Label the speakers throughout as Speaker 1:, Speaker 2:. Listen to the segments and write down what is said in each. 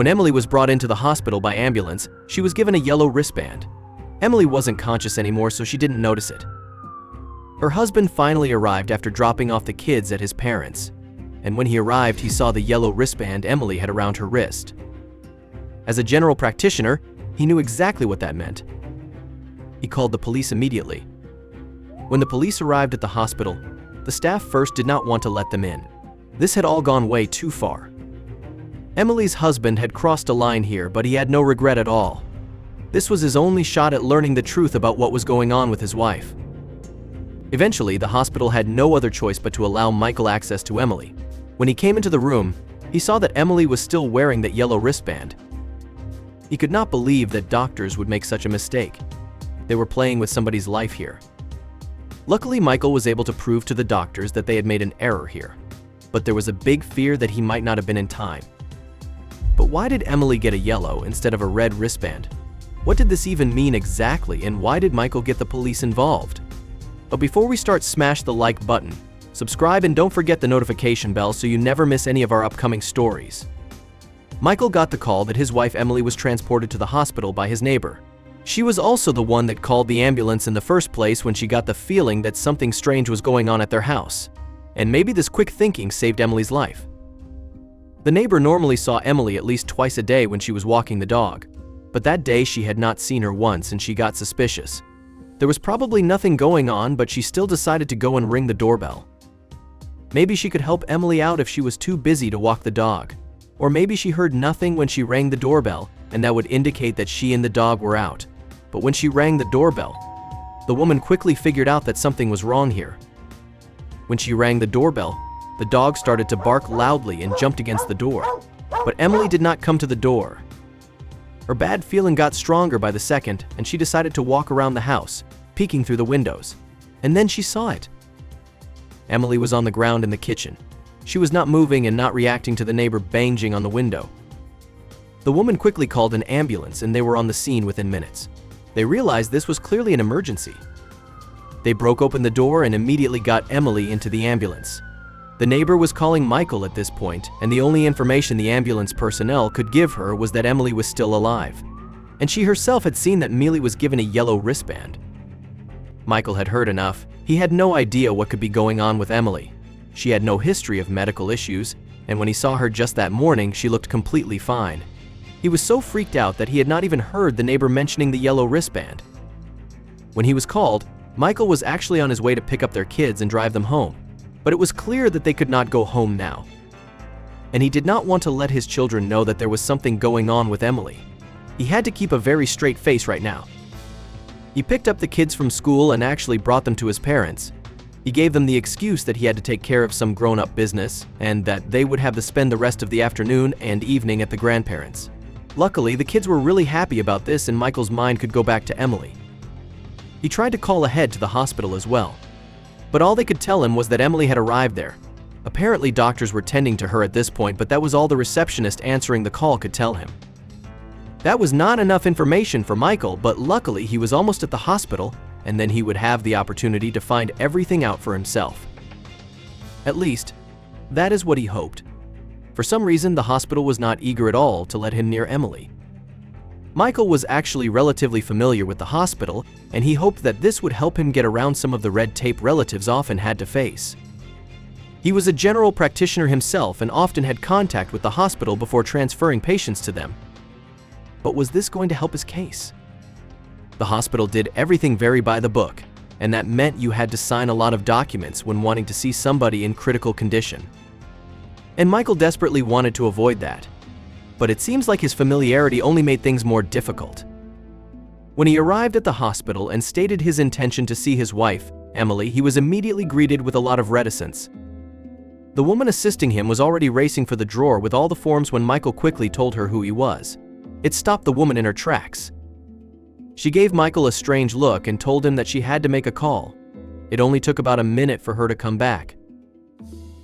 Speaker 1: When Emily was brought into the hospital by ambulance, she was given a yellow wristband. Emily wasn't conscious anymore, so she didn't notice it. Her husband finally arrived after dropping off the kids at his parents', and when he arrived, he saw the yellow wristband Emily had around her wrist. As a general practitioner, he knew exactly what that meant. He called the police immediately. When the police arrived at the hospital, the staff first did not want to let them in. This had all gone way too far. Emily's husband had crossed a line here, but he had no regret at all. This was his only shot at learning the truth about what was going on with his wife. Eventually, the hospital had no other choice but to allow Michael access to Emily. When he came into the room, he saw that Emily was still wearing that yellow wristband. He could not believe that doctors would make such a mistake. They were playing with somebody's life here. Luckily, Michael was able to prove to the doctors that they had made an error here, but there was a big fear that he might not have been in time. But why did Emily get a yellow instead of a red wristband? What did this even mean exactly, and why did Michael get the police involved? But before we start, smash the like button, subscribe, and don't forget the notification bell so you never miss any of our upcoming stories. Michael got the call that his wife Emily was transported to the hospital by his neighbor. She was also the one that called the ambulance in the first place when she got the feeling that something strange was going on at their house. And maybe this quick thinking saved Emily's life. The neighbor normally saw Emily at least twice a day when she was walking the dog, but that day she had not seen her once and she got suspicious. There was probably nothing going on, but she still decided to go and ring the doorbell. Maybe she could help Emily out if she was too busy to walk the dog. Or maybe she heard nothing when she rang the doorbell, and that would indicate that she and the dog were out. But when she rang the doorbell, the woman quickly figured out that something was wrong here. When she rang the doorbell, the dog started to bark loudly and jumped against the door. But Emily did not come to the door. Her bad feeling got stronger by the second, and she decided to walk around the house, peeking through the windows. And then she saw it. Emily was on the ground in the kitchen. She was not moving and not reacting to the neighbor banging on the window. The woman quickly called an ambulance, and they were on the scene within minutes. They realized this was clearly an emergency. They broke open the door and immediately got Emily into the ambulance. The neighbor was calling Michael at this point, and the only information the ambulance personnel could give her was that Emily was still alive. And she herself had seen that Emily was given a yellow wristband. Michael had heard enough. He had no idea what could be going on with Emily. She had no history of medical issues, and when he saw her just that morning, she looked completely fine. He was so freaked out that he had not even heard the neighbor mentioning the yellow wristband. When he was called, Michael was actually on his way to pick up their kids and drive them home, but it was clear that they could not go home now. And he did not want to let his children know that there was something going on with Emily. He had to keep a very straight face right now. He picked up the kids from school and actually brought them to his parents. He gave them the excuse that he had to take care of some grown-up business and that they would have to spend the rest of the afternoon and evening at the grandparents'. Luckily, the kids were really happy about this and Michael's mind could go back to Emily. He tried to call ahead to the hospital as well, but all they could tell him was that Emily had arrived there. Apparently, doctors were tending to her at this point, but that was all the receptionist answering the call could tell him. That was not enough information for Michael, but luckily he was almost at the hospital, and then he would have the opportunity to find everything out for himself. At least, that is what he hoped. For some reason, the hospital was not eager at all to let him near Emily. Michael was actually relatively familiar with the hospital, and he hoped that this would help him get around some of the red tape relatives often had to face. He was a general practitioner himself and often had contact with the hospital before transferring patients to them. But was this going to help his case? The hospital did everything very by the book, and that meant you had to sign a lot of documents when wanting to see somebody in critical condition. And Michael desperately wanted to avoid that. But it seems like his familiarity only made things more difficult. When he arrived at the hospital and stated his intention to see his wife, Emily, he was immediately greeted with a lot of reticence. The woman assisting him was already racing for the drawer with all the forms when Michael quickly told her who he was. It stopped the woman in her tracks. She gave Michael a strange look and told him that she had to make a call. It only took about a minute for her to come back.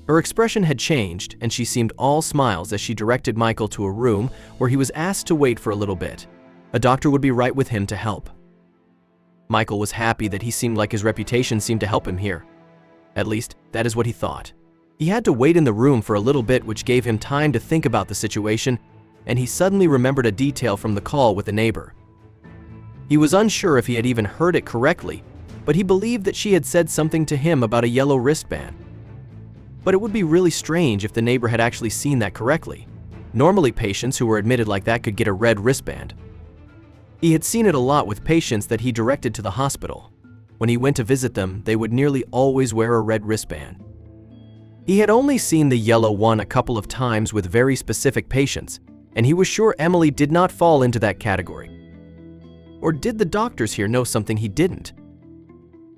Speaker 1: Her expression had changed, and she seemed all smiles as she directed Michael to a room where he was asked to wait for a little bit. A doctor would be right with him to help. Michael was happy that he seemed like his reputation seemed to help him here. At least, that is what he thought. He had to wait in the room for a little bit, which gave him time to think about the situation, and he suddenly remembered a detail from the call with a neighbor. He was unsure if he had even heard it correctly, but he believed that she had said something to him about a yellow wristband. But it would be really strange if the neighbor had actually seen that correctly. Normally, patients who were admitted like that could get a red wristband. He had seen it a lot with patients that he directed to the hospital. When he went to visit them, they would nearly always wear a red wristband. He had only seen the yellow one a couple of times with very specific patients, and he was sure Emily did not fall into that category. Or did the doctors here know something he didn't?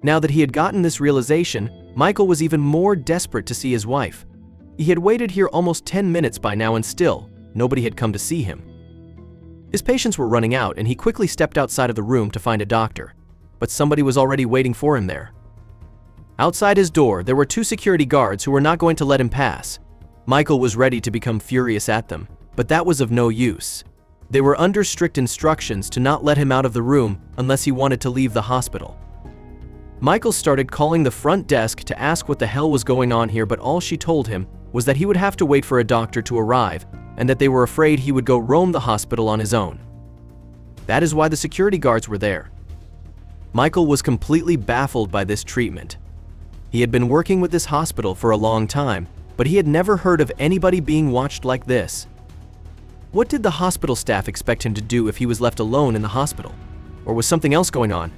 Speaker 1: Now that he had gotten this realization, Michael was even more desperate to see his wife. He had waited here almost 10 minutes by now and still, nobody had come to see him. His patients were running out and he quickly stepped outside of the room to find a doctor, but somebody was already waiting for him there. Outside his door, there were 2 security guards who were not going to let him pass. Michael was ready to become furious at them, but that was of no use. They were under strict instructions to not let him out of the room unless he wanted to leave the hospital. Michael started calling the front desk to ask what the hell was going on here, but all she told him was that he would have to wait for a doctor to arrive and that they were afraid he would go roam the hospital on his own. That is why the security guards were there. Michael was completely baffled by this treatment. He had been working with this hospital for a long time, but he had never heard of anybody being watched like this. What did the hospital staff expect him to do if he was left alone in the hospital? Or was something else going on?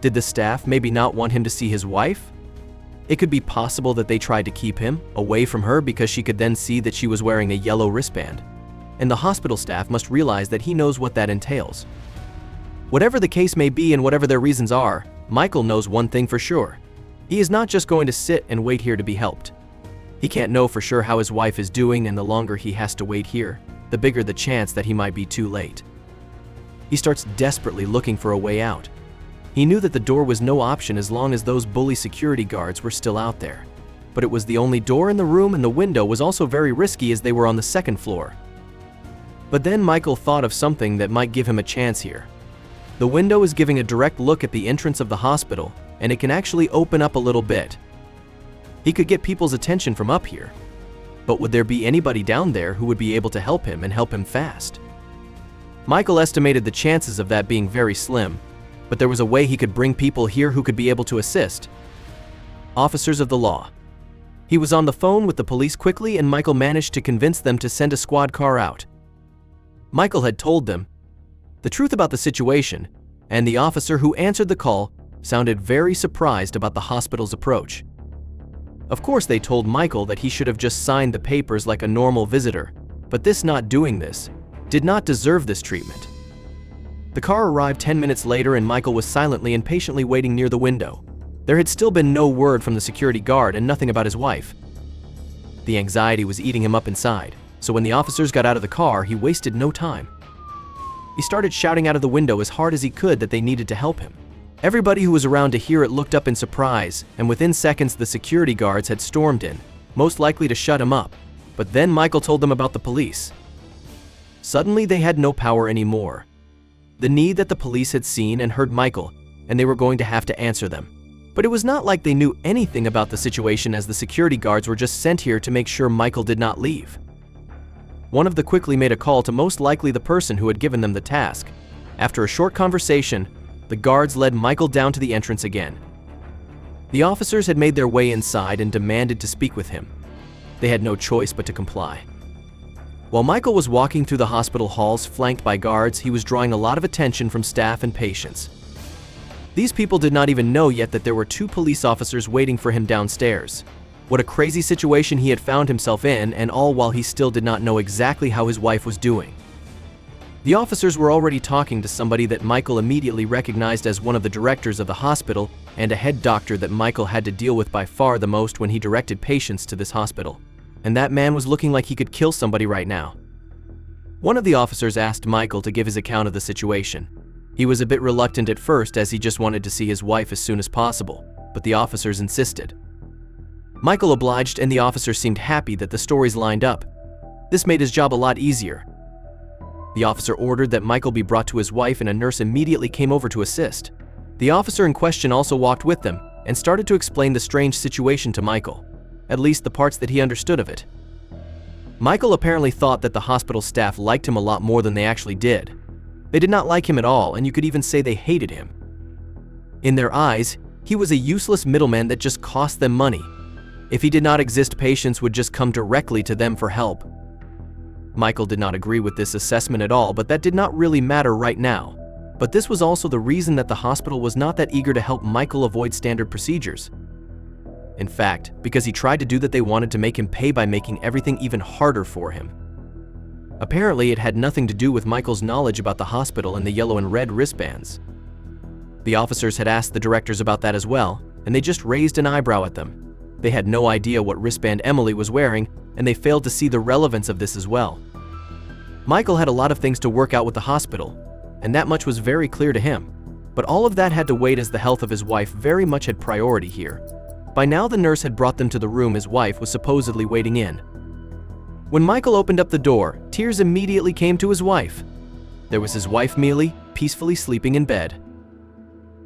Speaker 1: Did the staff maybe not want him to see his wife? It could be possible that they tried to keep him away from her because she could then see that she was wearing a yellow wristband. And the hospital staff must realize that he knows what that entails. Whatever the case may be and whatever their reasons are, Michael knows one thing for sure. He is not just going to sit and wait here to be helped. He can't know for sure how his wife is doing, and the longer he has to wait here, the bigger the chance that he might be too late. He starts desperately looking for a way out. He knew that the door was no option as long as those bully security guards were still out there. But it was the only door in the room, and the window was also very risky as they were on the 2nd floor. But then Michael thought of something that might give him a chance here. The window is giving a direct look at the entrance of the hospital, and it can actually open up a little bit. He could get people's attention from up here. But would there be anybody down there who would be able to help him and help him fast? Michael estimated the chances of that being very slim, but there was a way he could bring people here who could be able to assist. Officers of the law. He was on the phone with the police quickly, and Michael managed to convince them to send a squad car out. Michael had told them the truth about the situation, and the officer who answered the call sounded very surprised about the hospital's approach. Of course, they told Michael that he should have just signed the papers like a normal visitor, but this not doing this did not deserve this treatment. The car arrived 10 minutes later, and Michael was silently and patiently waiting near the window. There had still been no word from the security guard and nothing about his wife. The anxiety was eating him up inside, so when the officers got out of the car, he wasted no time. He started shouting out of the window as hard as he could that they needed to help him. Everybody who was around to hear it looked up in surprise, and within seconds the security guards had stormed in, most likely to shut him up. But then Michael told them about the police. Suddenly they had no power anymore. The need that the police had seen and heard Michael, and they were going to have to answer them. But it was not like they knew anything about the situation, as the security guards were just sent here to make sure Michael did not leave. One of them quickly made a call to most likely the person who had given them the task. After a short conversation, the guards led Michael down to the entrance again. The officers had made their way inside and demanded to speak with him. They had no choice but to comply. While Michael was walking through the hospital halls flanked by guards, he was drawing a lot of attention from staff and patients. These people did not even know yet that there were 2 police officers waiting for him downstairs. What a crazy situation he had found himself in, and all while he still did not know exactly how his wife was doing. The officers were already talking to somebody that Michael immediately recognized as one of the directors of the hospital and a head doctor that Michael had to deal with by far the most when he directed patients to this hospital. And that man was looking like he could kill somebody right now. One of the officers asked Michael to give his account of the situation. He was a bit reluctant at first, as he just wanted to see his wife as soon as possible, but the officers insisted. Michael obliged, and the officer seemed happy that the stories lined up. This made his job a lot easier. The officer ordered that Michael be brought to his wife, and a nurse immediately came over to assist. The officer in question also walked with them and started to explain the strange situation to Michael, at least the parts that he understood of it. Michael apparently thought that the hospital staff liked him a lot more than they actually did. They did not like him at all, and you could even say they hated him. In their eyes, he was a useless middleman that just cost them money. If he did not exist, patients would just come directly to them for help. Michael did not agree with this assessment at all, but that did not really matter right now. But this was also the reason that the hospital was not that eager to help Michael avoid standard procedures. In fact, because he tried to do that, they wanted to make him pay by making everything even harder for him. Apparently, it had nothing to do with Michael's knowledge about the hospital and the yellow and red wristbands. The officers had asked the directors about that as well, and they just raised an eyebrow at them. They had no idea what wristband Emily was wearing, and they failed to see the relevance of this as well. Michael had a lot of things to work out with the hospital, and that much was very clear to him. But all of that had to wait, as the health of his wife very much had priority here. By now, the nurse had brought them to the room his wife was supposedly waiting in. When Michael opened up the door, tears immediately came to his wife. There was his wife, Mealy, peacefully sleeping in bed.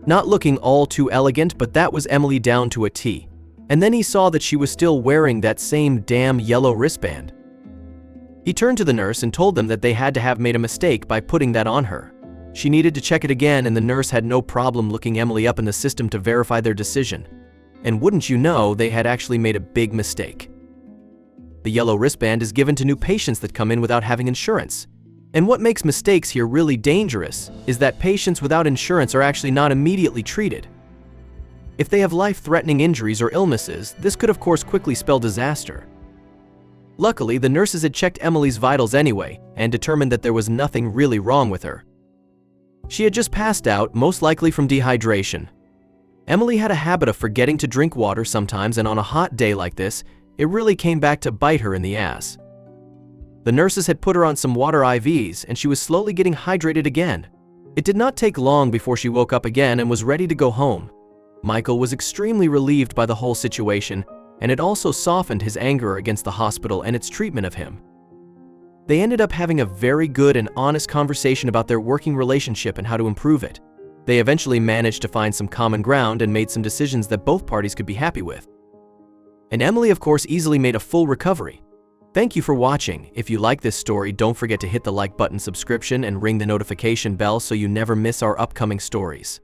Speaker 1: Not looking all too elegant, but that was Emily down to a T. And then he saw that she was still wearing that same damn yellow wristband. He turned to the nurse and told them that they had to have made a mistake by putting that on her. She needed to check it again, and the nurse had no problem looking Emily up in the system to verify their decision. And wouldn't you know, they had actually made a big mistake. The yellow wristband is given to new patients that come in without having insurance. And what makes mistakes here really dangerous is that patients without insurance are actually not immediately treated. If they have life-threatening injuries or illnesses, this could of course quickly spell disaster. Luckily, the nurses had checked Emily's vitals anyway and determined that there was nothing really wrong with her. She had just passed out, most likely from dehydration. Emily had a habit of forgetting to drink water sometimes, and on a hot day like this, it really came back to bite her in the ass. The nurses had put her on some water IVs, and she was slowly getting hydrated again. It did not take long before she woke up again and was ready to go home. Michael was extremely relieved by the whole situation, and it also softened his anger against the hospital and its treatment of him. They ended up having a very good and honest conversation about their working relationship and how to improve it. They eventually managed to find some common ground and made some decisions that both parties could be happy with. And Emily, of course, easily made a full recovery. Thank you for watching. If you like this story, don't forget to hit the like button, subscription, and ring the notification bell so you never miss our upcoming stories.